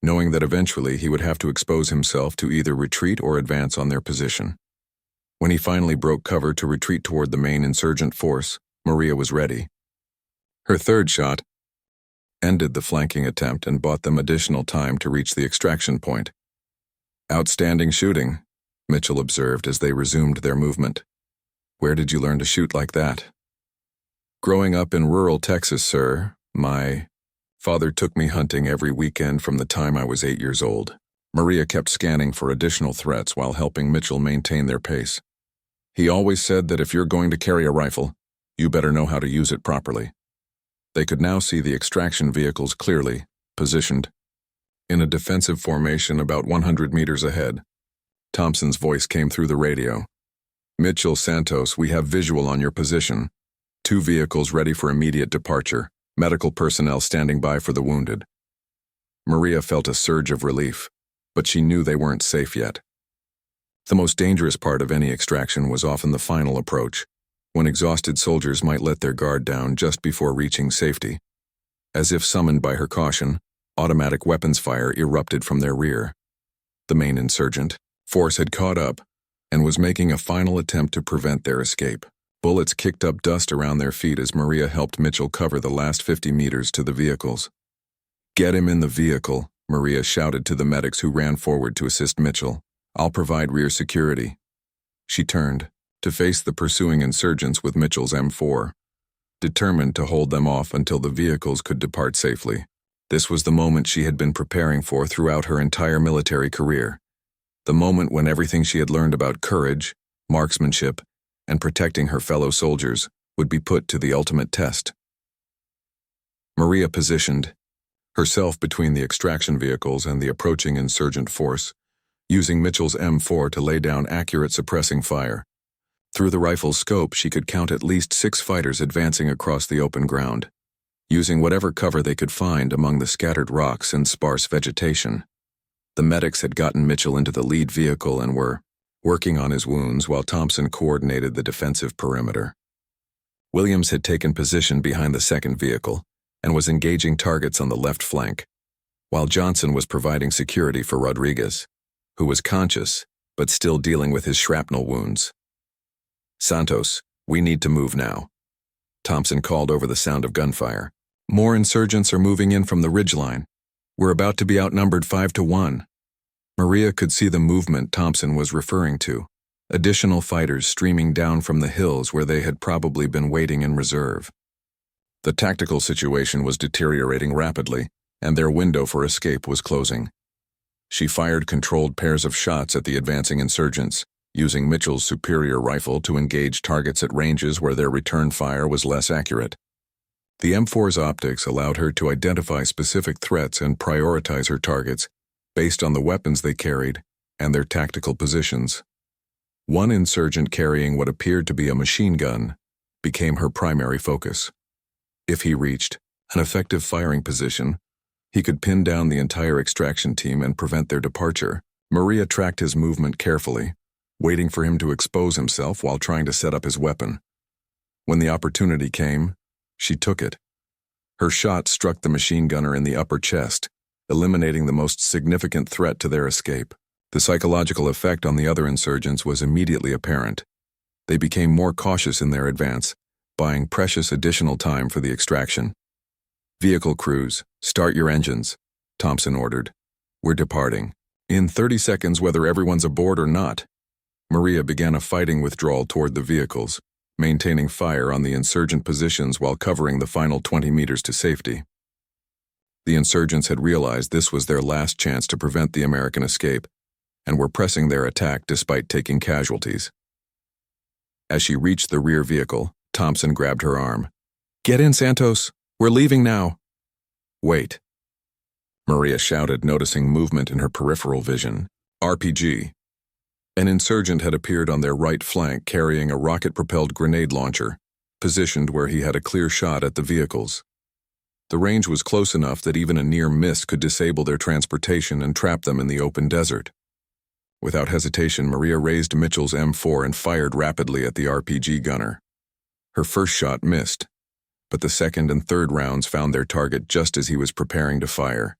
knowing that eventually he would have to expose himself to either retreat or advance on their position. When he finally broke cover to retreat toward the main insurgent force, Maria was ready. Her third shot ended the flanking attempt and bought them additional time to reach the extraction point. "Outstanding shooting," Mitchell observed as they resumed their movement. "Where did you learn to shoot like that?" "Growing up in rural Texas, sir, my father took me hunting every weekend from the time I was 8 years old." Maria kept scanning for additional threats while helping Mitchell maintain their pace. "He always said that if you're going to carry a rifle, you better know how to use it properly." They could now see the extraction vehicles clearly, positioned in a defensive formation about 100 meters ahead. Thompson's voice came through the radio. "Mitchell, Santos, we have visual on your position. 2 vehicles ready for immediate departure. Medical personnel standing by for the wounded." Maria felt a surge of relief, but she knew they weren't safe yet. The most dangerous part of any extraction was often the final approach, when exhausted soldiers might let their guard down just before reaching safety. As if summoned by her caution, automatic weapons fire erupted from their rear. The main insurgent force had caught up, and was making a final attempt to prevent their escape. Bullets kicked up dust around their feet as Maria helped Mitchell cover the last 50 meters to the vehicles. "Get him in the vehicle," Maria shouted to the medics who ran forward to assist Mitchell. "I'll provide rear security." She turned to face the pursuing insurgents with Mitchell's M4, determined to hold them off until the vehicles could depart safely. This was the moment she had been preparing for throughout her entire military career. The moment when everything she had learned about courage, marksmanship, and protecting her fellow soldiers would be put to the ultimate test. Maria positioned herself between the extraction vehicles and the approaching insurgent force, using Mitchell's M4 to lay down accurate suppressing fire. Through the rifle's scope, she could count at least 6 fighters advancing across the open ground, using whatever cover they could find among the scattered rocks and sparse vegetation. The medics had gotten Mitchell into the lead vehicle and were working on his wounds while Thompson coordinated the defensive perimeter. Williams had taken position behind the second vehicle and was engaging targets on the left flank, while Johnson was providing security for Rodriguez, who was conscious but still dealing with his shrapnel wounds. "Santos, we need to move now," Thompson called over the sound of gunfire. "More insurgents are moving in from the ridgeline. We're about to be outnumbered 5-1. Maria could see the movement Thompson was referring to, additional fighters streaming down from the hills where they had probably been waiting in reserve. The tactical situation was deteriorating rapidly, and their window for escape was closing. She fired controlled pairs of shots at the advancing insurgents, using Mitchell's superior rifle to engage targets at ranges where their return fire was less accurate. The M4's optics allowed her to identify specific threats and prioritize her targets based on the weapons they carried and their tactical positions. One insurgent carrying what appeared to be a machine gun became her primary focus. If he reached an effective firing position, he could pin down the entire extraction team and prevent their departure. Maria tracked his movement carefully, waiting for him to expose himself while trying to set up his weapon. When the opportunity came, she took it. Her shot struck the machine gunner in the upper chest, eliminating the most significant threat to their escape. The psychological effect on the other insurgents was immediately apparent. They became more cautious in their advance, buying precious additional time for the extraction. "Vehicle crews, start your engines," Thompson ordered. "We're departing. In 30 seconds, whether everyone's aboard or not." Maria began a fighting withdrawal toward the vehicles, maintaining fire on the insurgent positions while covering the final 20 meters to safety. The insurgents had realized this was their last chance to prevent the American escape, and were pressing their attack despite taking casualties. As she reached the rear vehicle, Thompson grabbed her arm. "Get in, Santos. We're leaving now." "Wait," Maria shouted, noticing movement in her peripheral vision. RPG. An insurgent had appeared on their right flank carrying a rocket-propelled grenade launcher, positioned where he had a clear shot at the vehicles. The range was close enough that even a near miss could disable their transportation and trap them in the open desert. Without hesitation, Maria raised Mitchell's M4 and fired rapidly at the RPG gunner. Her first shot missed, but the second and third rounds found their target just as he was preparing to fire.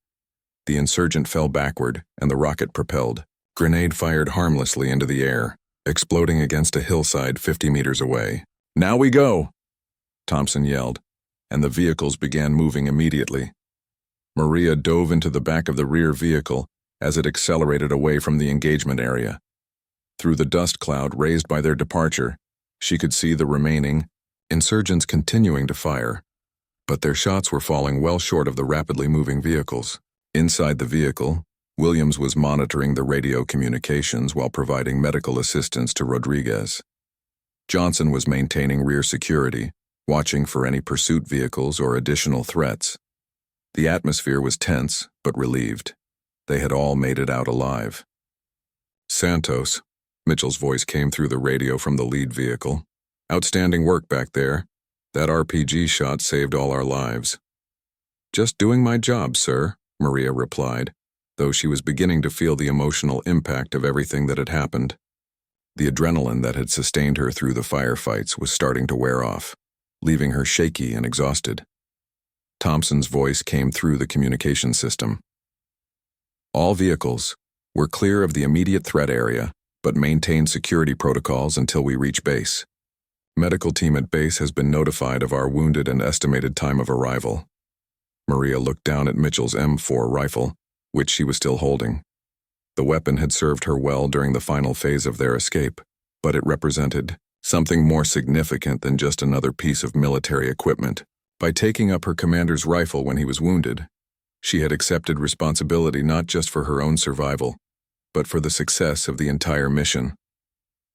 The insurgent fell backward, and the rocket propelled. Grenade fired harmlessly into the air, exploding against a hillside 50 meters away. "Now we go!" Thompson yelled, and the vehicles began moving immediately. Maria dove into the back of the rear vehicle as it accelerated away from the engagement area. Through the dust cloud raised by their departure, she could see the remaining insurgents continuing to fire, but their shots were falling well short of the rapidly moving vehicles. Inside the vehicle, Williams was monitoring the radio communications while providing medical assistance to Rodriguez. Johnson was maintaining rear security, watching for any pursuit vehicles or additional threats. The atmosphere was tense, but relieved. They had all made it out alive. "Santos," Mitchell's voice came through the radio from the lead vehicle. "Outstanding work back there. That RPG shot saved all our lives." "Just doing my job, sir," Maria replied, though she was beginning to feel the emotional impact of everything that had happened. The adrenaline that had sustained her through the firefights was starting to wear off, leaving her shaky and exhausted. Thompson's voice came through the communication system. "All vehicles, we're clear of the immediate threat area. but maintain security protocols until we reach base. Medical team at base has been notified of our wounded and estimated time of arrival." Maria looked down at Mitchell's M4 rifle, which she was still holding. The weapon had served her well during the final phase of their escape, but it represented something more significant than just another piece of military equipment. By taking up her commander's rifle when he was wounded, she had accepted responsibility not just for her own survival, but for the success of the entire mission.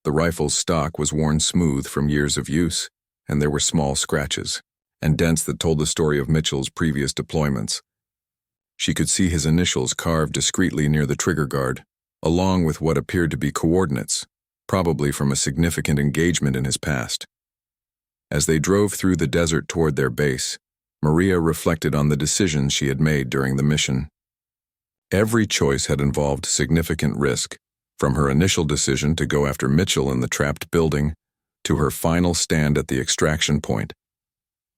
The rifle's stock was worn smooth from years of use, and there were small scratches and dents that told the story of Mitchell's previous deployments. She could see his initials carved discreetly near the trigger guard, along with what appeared to be coordinates, probably from a significant engagement in his past. As they drove through the desert toward their base, Maria reflected on the decisions she had made during the mission. Every choice had involved significant risk, from her initial decision to go after Mitchell in the trapped building to her final stand at the extraction point.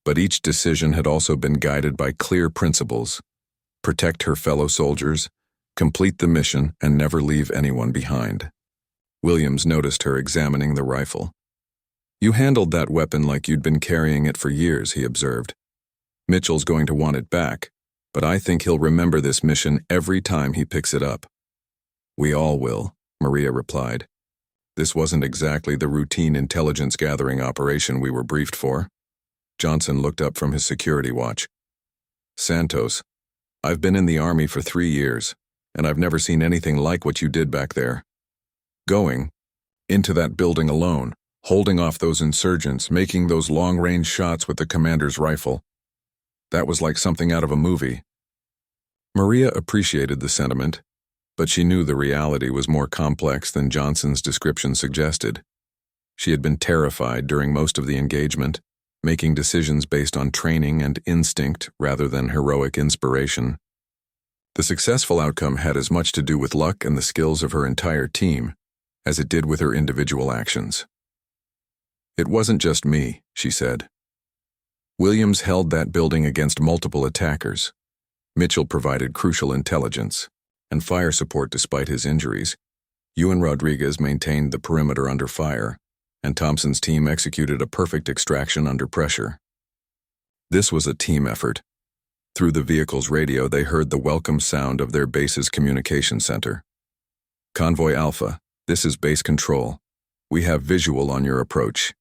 But each decision had also been guided by clear principles: protect her fellow soldiers, complete the mission, and never leave anyone behind. Williams noticed her examining the rifle. "You handled that weapon like you'd been carrying it for years," he observed. "Mitchell's going to want it back, but I think he'll remember this mission every time he picks it up." "We all will," Maria replied. "This wasn't exactly the routine intelligence gathering operation we were briefed for." Johnson looked up from his security watch. "Santos, I've been in the Army for 3 years, and I've never seen anything like what you did back there. Going into that building alone, holding off those insurgents, making those long-range shots with the commander's rifle. That was like something out of a movie." Maria appreciated the sentiment, but she knew the reality was more complex than Johnson's description suggested. She had been terrified during most of the engagement, making decisions based on training and instinct rather than heroic inspiration. The successful outcome had as much to do with luck and the skills of her entire team as it did with her individual actions. "It wasn't just me," she said. "Williams held that building against multiple attackers. Mitchell provided crucial intelligence and fire support despite his injuries. You and Rodriguez maintained the perimeter under fire, and Thompson's team executed a perfect extraction under pressure. This was a team effort. Through the vehicle's radio, they heard the welcome sound of their base's communication center. Convoy Alpha, this is base control. We have visual on your approach.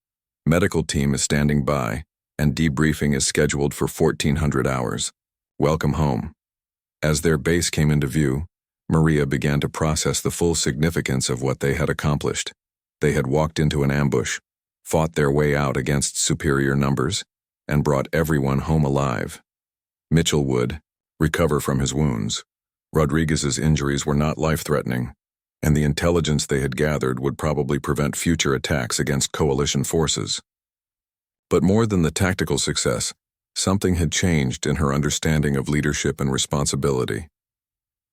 Medical team is standing by, and debriefing is scheduled for 1400 hours. Welcome home." As their base came into view, Maria began to process the full significance of what they had accomplished. They had walked into an ambush, fought their way out against superior numbers, and brought everyone home alive. Mitchell would recover from his wounds. Rodriguez's injuries were not life-threatening, and the intelligence they had gathered would probably prevent future attacks against coalition forces. But more than the tactical success, something had changed in her understanding of leadership and responsibility.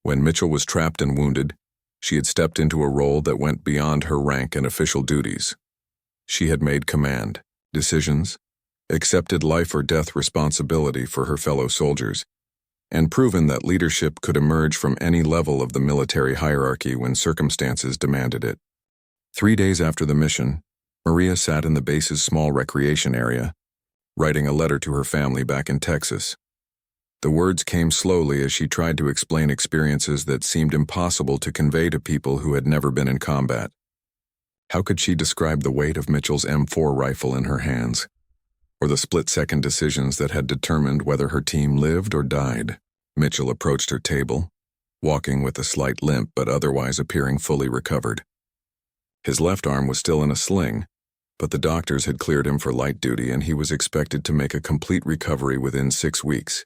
When Mitchell was trapped and wounded, she had stepped into a role that went beyond her rank and official duties. She had made command, decisions, accepted life or death responsibility for her fellow soldiers, and proven that leadership could emerge from any level of the military hierarchy when circumstances demanded it. 3 days after the mission, Maria sat in the base's small recreation area, writing a letter to her family back in Texas. The words came slowly as she tried to explain experiences that seemed impossible to convey to people who had never been in combat. How could she describe the weight of Mitchell's M4 rifle in her hands, or the split-second decisions that had determined whether her team lived or died? Mitchell approached her table, walking with a slight limp but otherwise appearing fully recovered. His left arm was still in a sling, but the doctors had cleared him for light duty and he was expected to make a complete recovery within 6 weeks.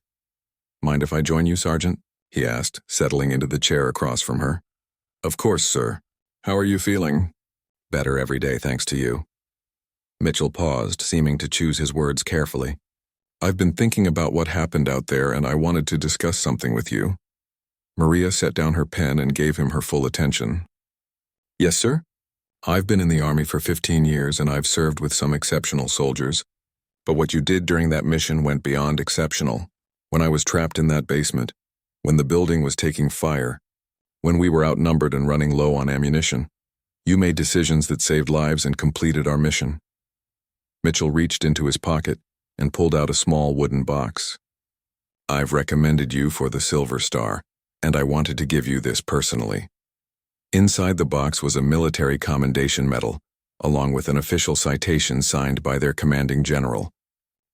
"Mind if I join you, Sergeant?" he asked, settling into the chair across from her. "Of course, sir. How are you feeling?" "Better every day, thanks to you." Mitchell paused, seeming to choose his words carefully. "I've been thinking about what happened out there and I wanted to discuss something with you." Maria set down her pen and gave him her full attention. "Yes, sir? I've been in the Army for 15 years and I've served with some exceptional soldiers, but what you did during that mission went beyond exceptional. When I was trapped in that basement, when the building was taking fire, when we were outnumbered and running low on ammunition, You made decisions that saved lives and completed our mission. Mitchell reached into his pocket and pulled out a small wooden box. I've recommended you for the Silver Star, and I wanted to give you this personally. Inside the box was a military commendation medal, along with an official citation signed by their commanding general.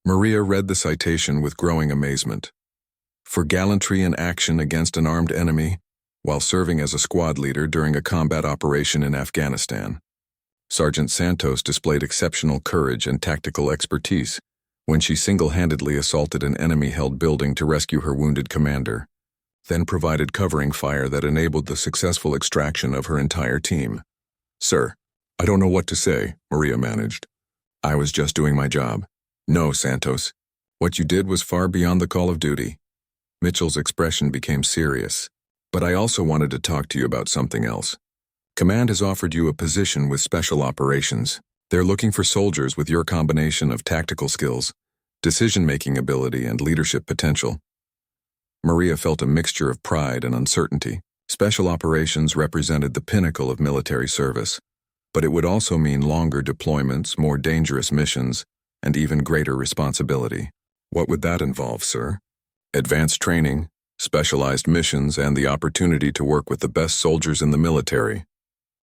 Maria read the citation with growing amazement. For gallantry in action against an armed enemy, while serving as a squad leader during a combat operation in Afghanistan. Sergeant Santos displayed exceptional courage and tactical expertise when she single-handedly assaulted an enemy-held building to rescue her wounded commander, then provided covering fire that enabled the successful extraction of her entire team. Sir, I don't know what to say, Maria managed. I was just doing my job. No, Santos. What you did was far beyond the call of duty. Mitchell's expression became serious. But I also wanted to talk to you about something else. Command has offered you a position with special operations. They're looking for soldiers with your combination of tactical skills, decision-making ability, and leadership potential. Maria felt a mixture of pride and uncertainty. Special operations represented the pinnacle of military service, but it would also mean longer deployments, more dangerous missions, and even greater responsibility. What would that involve, sir? Advanced training, specialized missions, and the opportunity to work with the best soldiers in the military.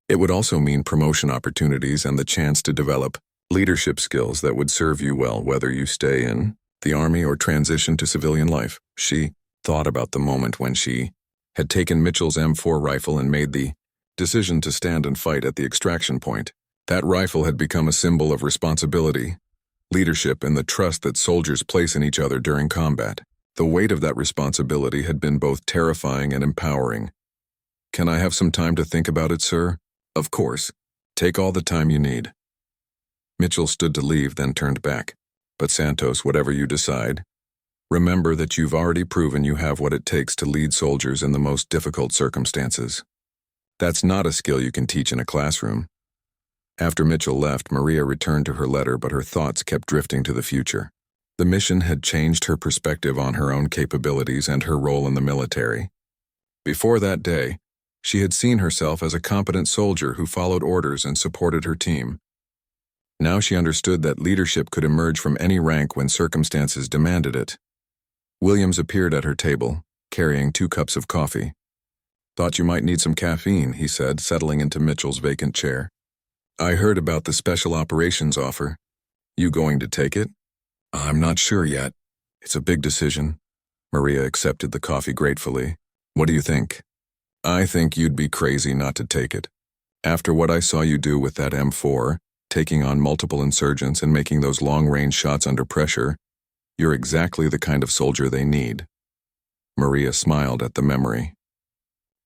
It would also mean promotion opportunities and the chance to develop leadership skills that would serve you well whether you stay in the Army or transition to civilian life. She thought about the moment when she had taken Mitchell's M4 rifle and made the decision to stand and fight at the extraction point. That rifle had become a symbol of responsibility, leadership, and the trust that soldiers place in each other during combat. The weight of that responsibility had been both terrifying and empowering. Can I have some time to think about it, sir? Of course. Take all the time you need. Mitchell stood to leave, then turned back. But Santos, whatever you decide, remember that you've already proven you have what it takes to lead soldiers in the most difficult circumstances. That's not a skill you can teach in a classroom. After Mitchell left, Maria returned to her letter, but her thoughts kept drifting to the future. The mission had changed her perspective on her own capabilities and her role in the military. Before that day, she had seen herself as a competent soldier who followed orders and supported her team. Now she understood that leadership could emerge from any rank when circumstances demanded it. Williams appeared at her table, carrying 2 cups of coffee. Thought you might need some caffeine, he said, settling into Mitchell's vacant chair. I heard about the special operations offer. You going to take it? I'm not sure yet. It's a big decision. Maria accepted the coffee gratefully. What do you think? I think you'd be crazy not to take it. After what I saw you do with that M4, taking on multiple insurgents and making those long-range shots under pressure, you're exactly the kind of soldier they need. Maria smiled at the memory.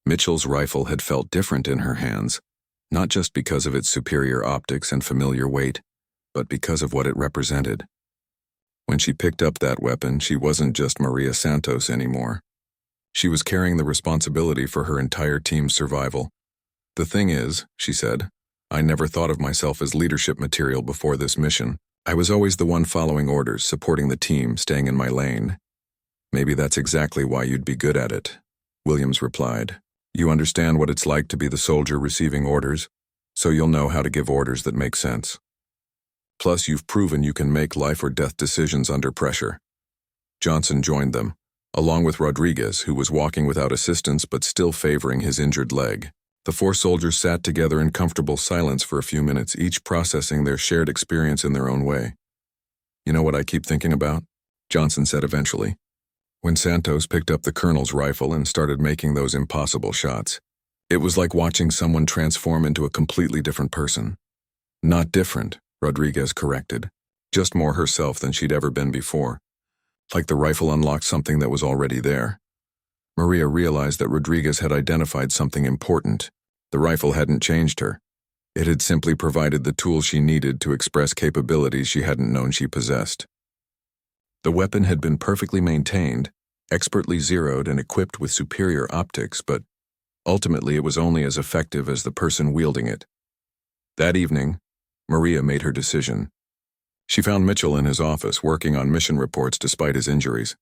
Mitchell's rifle had felt different in her hands, not just because of its superior optics and familiar weight, but because of what it represented. When she picked up that weapon, she wasn't just Maria Santos anymore. She was carrying the responsibility for her entire team's survival. The thing is, she said, I never thought of myself as leadership material before this mission. I was always the one following orders, supporting the team, staying in my lane. Maybe that's exactly why you'd be good at it, Williams replied. You understand what it's like to be the soldier receiving orders, so you'll know how to give orders that make sense. Plus, you've proven you can make life or death decisions under pressure. Johnson joined them, along with Rodriguez, who was walking without assistance but still favoring his injured leg. The 4 soldiers sat together in comfortable silence for a few minutes, each processing their shared experience in their own way. You know what I keep thinking about? Johnson said eventually. When Santos picked up the colonel's rifle and started making those impossible shots, it was like watching someone transform into a completely different person. Not different, Rodriguez corrected, just more herself than she'd ever been before. Like the rifle unlocked something that was already there. Maria realized that Rodriguez had identified something important. The rifle hadn't changed her. It had simply provided the tools she needed to express capabilities she hadn't known she possessed. The weapon had been perfectly maintained, expertly zeroed and equipped with superior optics, but ultimately it was only as effective as the person wielding it. That evening, Maria made her decision. She found Mitchell in his office working on mission reports despite his injuries.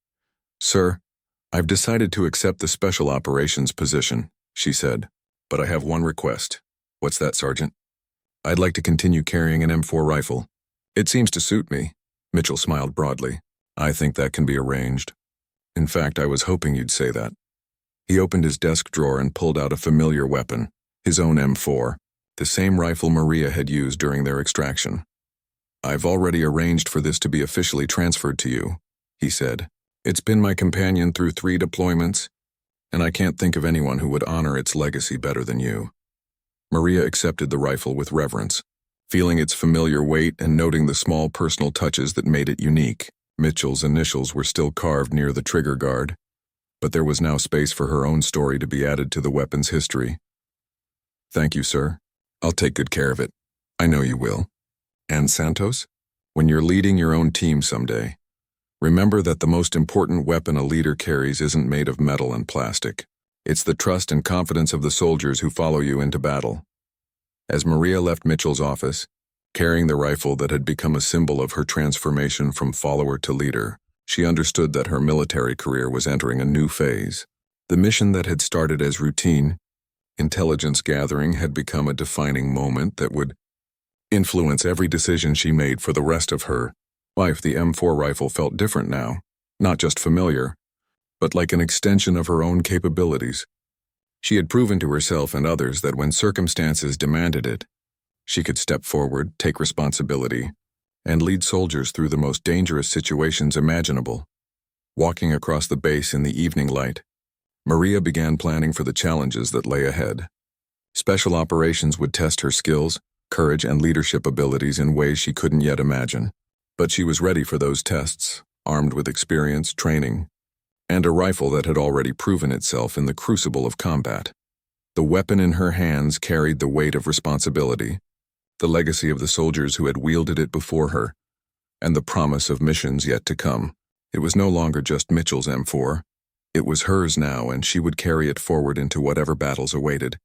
Sir, I've decided to accept the special operations position, she said, but I have one request. What's that, Sergeant? I'd like to continue carrying an M4 rifle. It seems to suit me. Mitchell smiled broadly. I think that can be arranged. In fact, I was hoping you'd say that. He opened his desk drawer and pulled out a familiar weapon, his own M4, the same rifle Maria had used during their extraction. I've already arranged for this to be officially transferred to you, he said. It's been my companion through 3 deployments, and I can't think of anyone who would honor its legacy better than you. Maria accepted the rifle with reverence, feeling its familiar weight and noting the small personal touches that made it unique. Mitchell's initials were still carved near the trigger guard, but there was now space for her own story to be added to the weapon's history. Thank you, sir. I'll take good care of it. I know you will. And Santos, when you're leading your own team someday, remember that the most important weapon a leader carries isn't made of metal and plastic. It's the trust and confidence of the soldiers who follow you into battle. As Maria left Mitchell's office, carrying the rifle that had become a symbol of her transformation from follower to leader, she understood that her military career was entering a new phase. The mission that had started as routine, intelligence gathering, had become a defining moment that would influence every decision she made for the rest of her life. The M4 rifle felt different now, not just familiar, but like an extension of her own capabilities. She had proven to herself and others that when circumstances demanded it, she could step forward, take responsibility, and lead soldiers through the most dangerous situations imaginable. Walking across the base in the evening light, Maria began planning for the challenges that lay ahead. Special operations would test her skills, courage, and leadership abilities in ways she couldn't yet imagine. But she was ready for those tests, armed with experience, training, and a rifle that had already proven itself in the crucible of combat. The weapon in her hands carried the weight of responsibility, the legacy of the soldiers who had wielded it before her, and the promise of missions yet to come. It was no longer just Mitchell's M4. It was hers now, and she would carry it forward into whatever battles awaited.